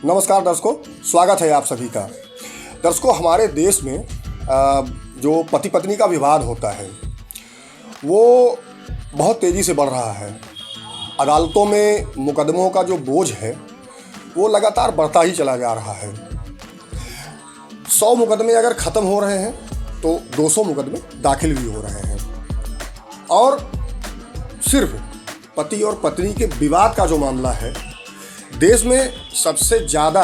नमस्कार दर्शकों, स्वागत है आप सभी का। दर्शकों, हमारे देश में जो पति पत्नी का विवाद होता है वो बहुत तेज़ी से बढ़ रहा है। अदालतों में मुकदमों का जो बोझ है वो लगातार बढ़ता ही चला जा रहा है। 100 मुकदमे अगर ख़त्म हो रहे हैं तो 200 मुकदमे दाखिल भी हो रहे हैं। और सिर्फ पति और पत्नी के विवाद का जो मामला है देश में सबसे ज़्यादा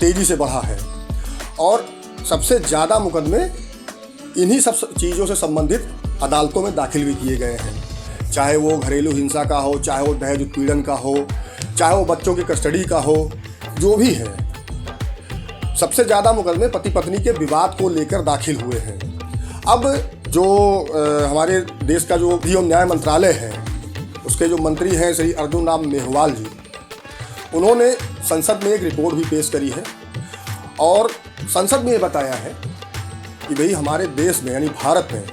तेज़ी से बढ़ा है और सबसे ज़्यादा मुकदमे इन्हीं सब चीज़ों से संबंधित अदालतों में दाखिल भी किए गए हैं। चाहे वो घरेलू हिंसा का हो, चाहे वो दहेज उत्पीड़न का हो, चाहे वो बच्चों की कस्टडी का हो, जो भी है, सबसे ज़्यादा मुकदमे पति पत्नी के विवाद को लेकर दाखिल हुए हैं। अब जो हमारे देश का जो विधि एवं न्याय मंत्रालय है उसके जो मंत्री हैं श्री अर्जुन राम मेघवाल जी, उन्होंने संसद में एक रिपोर्ट भी पेश करी है और संसद में ये बताया है कि भाई हमारे देश में यानी भारत में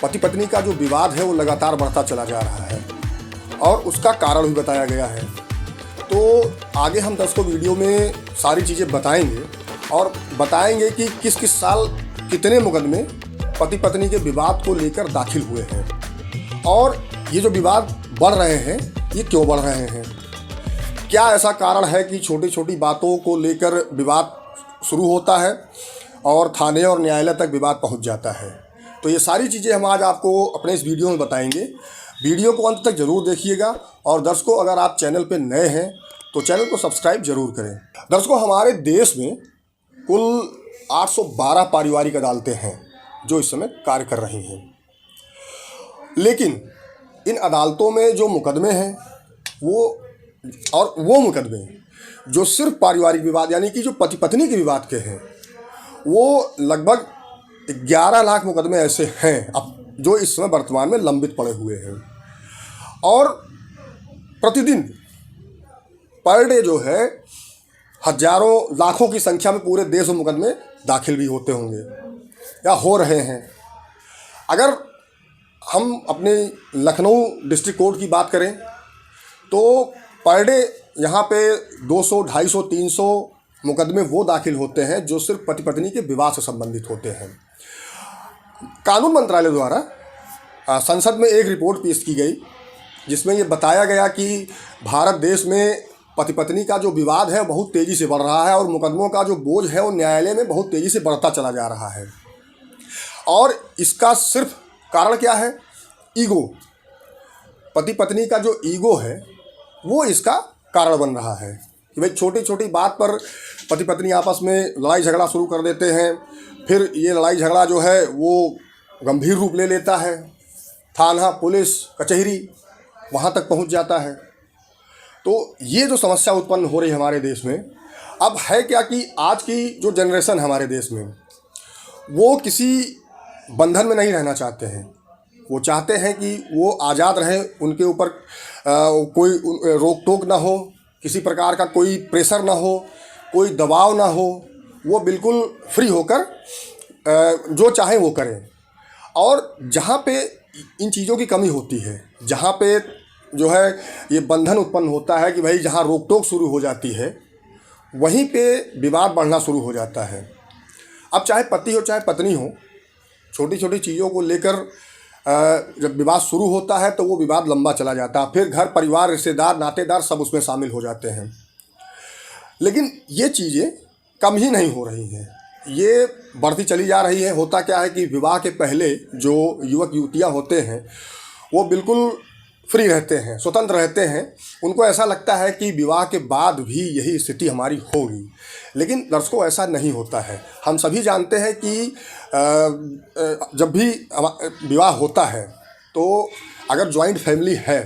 पति पत्नी का जो विवाद है वो लगातार बढ़ता चला जा रहा है और उसका कारण भी बताया गया है। तो आगे हम दर्शकों वीडियो में सारी चीज़ें बताएंगे और बताएंगे कि किस किस साल कितने मुकदमे पति पत्नी के विवाद को लेकर दाखिल हुए हैं और ये जो विवाद बढ़ रहे हैं ये क्यों बढ़ रहे हैं, क्या ऐसा कारण है कि छोटी छोटी बातों को लेकर विवाद शुरू होता है और थाने और न्यायालय तक विवाद पहुंच जाता है। तो ये सारी चीज़ें हम आज आपको अपने इस वीडियो में बताएंगे। वीडियो को अंत तक ज़रूर देखिएगा और दर्शकों, अगर आप चैनल पर नए हैं तो चैनल को सब्सक्राइब जरूर करें। दर्शकों, हमारे देश में कुल 812 पारिवारिक अदालतें हैं जो इस समय कार्य कर रही हैं, लेकिन इन अदालतों में जो मुकदमे हैं वो मुकदमे जो सिर्फ पारिवारिक विवाद यानी कि जो पति पत्नी के विवाद के हैं वो लगभग 11 लाख मुकदमे ऐसे हैं अब जो इस समय वर्तमान में लंबित पड़े हुए हैं। और प्रतिदिन पर डे जो है हजारों लाखों की संख्या में पूरे देश में मुकदमे दाखिल भी होते होंगे या हो रहे हैं। अगर हम अपने लखनऊ डिस्ट्रिक्ट कोर्ट की बात करें तो पर डे यहाँ पे 200, 250, 300 मुकदमे वो दाखिल होते हैं जो सिर्फ पति पत्नी के विवाद से संबंधित होते हैं। कानून मंत्रालय द्वारा संसद में एक रिपोर्ट पेश की गई जिसमें ये बताया गया कि भारत देश में पति पत्नी का जो विवाद है बहुत तेज़ी से बढ़ रहा है और मुकदमों का जो बोझ है वो न्यायालय में बहुत तेज़ी से बढ़ता चला जा रहा है। और इसका सिर्फ कारण क्या है? ईगो। पति पत्नी का जो ईगो है वो इसका कारण बन रहा है कि भाई छोटी छोटी बात पर पति पत्नी आपस में लड़ाई झगड़ा शुरू कर देते हैं। फिर ये लड़ाई झगड़ा जो है वो गंभीर रूप ले लेता है, थाना, पुलिस, कचहरी वहाँ तक पहुँच जाता है। तो ये जो समस्या उत्पन्न हो रही है हमारे देश में, अब है क्या कि आज की जो जनरेशन हमारे देश में वो किसी बंधन में नहीं रहना चाहते हैं। वो चाहते हैं कि वो आज़ाद रहें, उनके ऊपर कोई रोक टोक ना हो, किसी प्रकार का कोई प्रेशर ना हो, कोई दबाव ना हो, वो बिल्कुल फ्री होकर जो चाहे वो करें। और जहाँ पे इन चीज़ों की कमी होती है, जहाँ पे जो है ये बंधन उत्पन्न होता है कि भाई जहाँ रोक टोक शुरू हो जाती है वहीं पे विवाद बढ़ना शुरू हो जाता है। अब चाहे पति हो चाहे पत्नी हो, छोटी छोटी चीज़ों को लेकर जब विवाद शुरू होता है तो वो विवाद लंबा चला जाता है। फिर घर परिवार, रिश्तेदार, नातेदार सब उसमें शामिल हो जाते हैं। लेकिन ये चीज़ें कम ही नहीं हो रही हैं, ये बढ़ती चली जा रही है। होता क्या है कि विवाह के पहले जो युवक युवतियाँ होते हैं वो बिल्कुल फ्री रहते हैं, स्वतंत्र रहते हैं। उनको ऐसा लगता है कि विवाह के बाद भी यही स्थिति हमारी होगी, लेकिन दर्शकों ऐसा नहीं होता है। हम सभी जानते हैं कि जब भी विवाह होता है तो अगर जॉइंट फैमिली है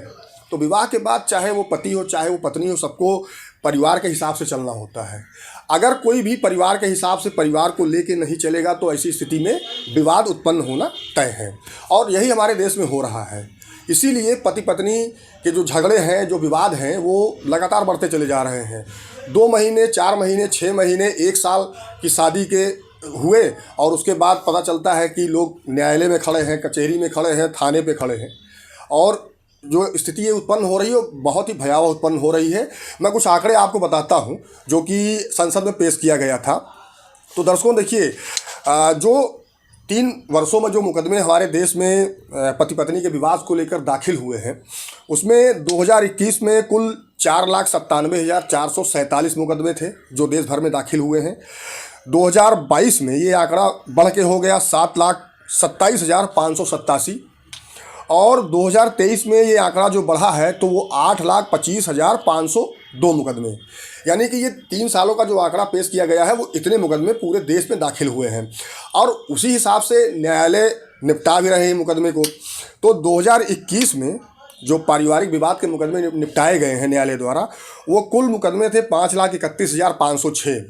तो विवाह के बाद चाहे वो पति हो चाहे वो पत्नी हो, सबको परिवार के हिसाब से चलना होता है। अगर कोई भी परिवार के हिसाब से परिवार को लेके नहीं चलेगा तो ऐसी स्थिति में विवाद उत्पन्न होना तय है और यही हमारे देश में हो रहा है। इसीलिए पति पत्नी के जो झगड़े हैं, जो विवाद हैं, वो लगातार बढ़ते चले जा रहे हैं। 2 महीने, 4 महीने, 6 महीने, 1 साल की शादी के हुए और उसके बाद पता चलता है कि लोग न्यायालय में खड़े हैं, कचहरी में खड़े हैं, थाने पे खड़े हैं और जो स्थिति ये उत्पन्न हो रही है वो बहुत ही भयावह उत्पन्न हो रही है। मैं कुछ आंकड़े आपको बताता हूँ जो कि संसद में पेश किया गया था। तो दर्शकों देखिए, जो 3 वर्षों में जो मुकदमे हमारे देश में पति पत्नी के विवाद को लेकर दाखिल हुए हैं, उसमें 2021 में कुल 4,97,447 मुकदमे थे जो देश भर में दाखिल हुए हैं। 2022 में ये आंकड़ा बढ़ के हो गया 7,27,587 और 2023 में ये आंकड़ा जो बढ़ा है तो वो 8,25,502 मुकदमे, यानी कि ये 3 सालों का जो आंकड़ा पेश किया गया है वो इतने मुकदमे पूरे देश में दाखिल हुए हैं और उसी हिसाब से न्यायालय निपटा भी रहे हैं मुकदमे को। तो 2021 में जो पारिवारिक विवाद के मुकदमे निपटाए गए हैं न्यायालय द्वारा, वो कुल मुकदमे थे 5,31,506।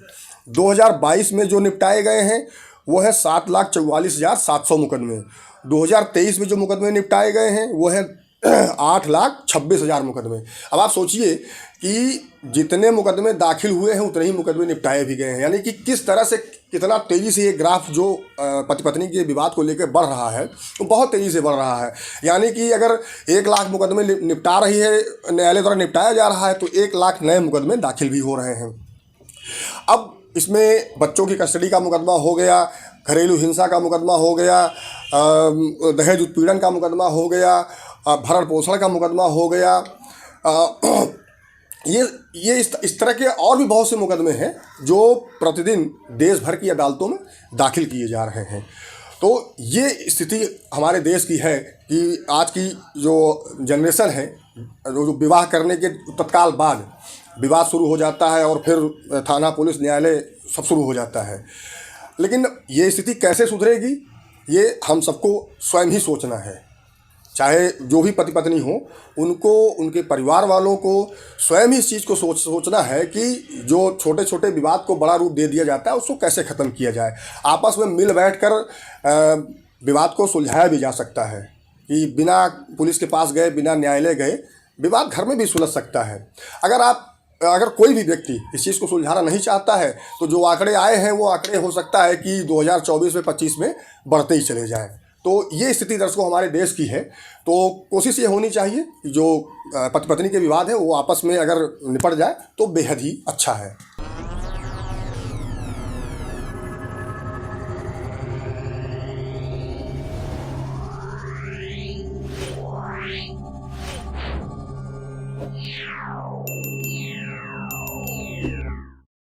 2022 में जो निपटाए गए हैं वो है 7,44,700 मुकदमे। 2023 में जो मुकदमे निपटाए गए हैं वो है 8,26,000 मुकदमे। अब आप सोचिए कि जितने मुकदमे दाखिल हुए हैं उतने ही मुकदमे निपटाए भी गए हैं, यानी कि किस तरह से कितना तेज़ी से ये ग्राफ जो पति पत्नी के विवाद को लेकर बढ़ रहा है वो बहुत तेज़ी से बढ़ रहा है। यानी कि अगर 1 लाख मुकदमे निपटा रही है न्यायालय द्वारा निपटाया जा रहा है तो 1 लाख नए मुकदमे दाखिल भी हो रहे हैं। अब इसमें बच्चों की कस्टडी का मुकदमा हो गया, घरेलू हिंसा का मुकदमा हो गया, दहेज उत्पीड़न का मुकदमा हो गया, भरण पोषण का मुकदमा हो गया, ये इस तरह के और भी बहुत से मुकदमे हैं जो प्रतिदिन देश भर की अदालतों में दाखिल किए जा रहे हैं। तो ये स्थिति हमारे देश की है कि आज की जो जनरेशन है, जो विवाह करने के तत्काल बाद विवाद शुरू हो जाता है और फिर थाना, पुलिस, न्यायालय सब शुरू हो जाता है। लेकिन ये स्थिति कैसे सुधरेगी ये हम सबको स्वयं ही सोचना है। चाहे जो भी पति पत्नी हो, उनको, उनके परिवार वालों को स्वयं ही इस चीज़ को सोचना है कि जो छोटे छोटे विवाद को बड़ा रूप दे दिया जाता है उसको कैसे ख़त्म किया जाए। आपस में मिल बैठ कर विवाद को सुलझाया भी जा सकता है कि बिना पुलिस के पास गए, बिना न्यायालय गए विवाद घर में भी सुलझ सकता है। अगर कोई भी व्यक्ति इस चीज़ को सुलझाना नहीं चाहता है तो जो आंकड़े आए हैं वो आंकड़े हो सकता है कि 2024 में 25 में बढ़ते ही चले जाएं। तो ये स्थिति दर्शकों हमारे देश की है। तो कोशिश ये होनी चाहिए कि जो पति पत्नी के विवाद है वो आपस में अगर निपट जाए तो बेहद ही अच्छा है।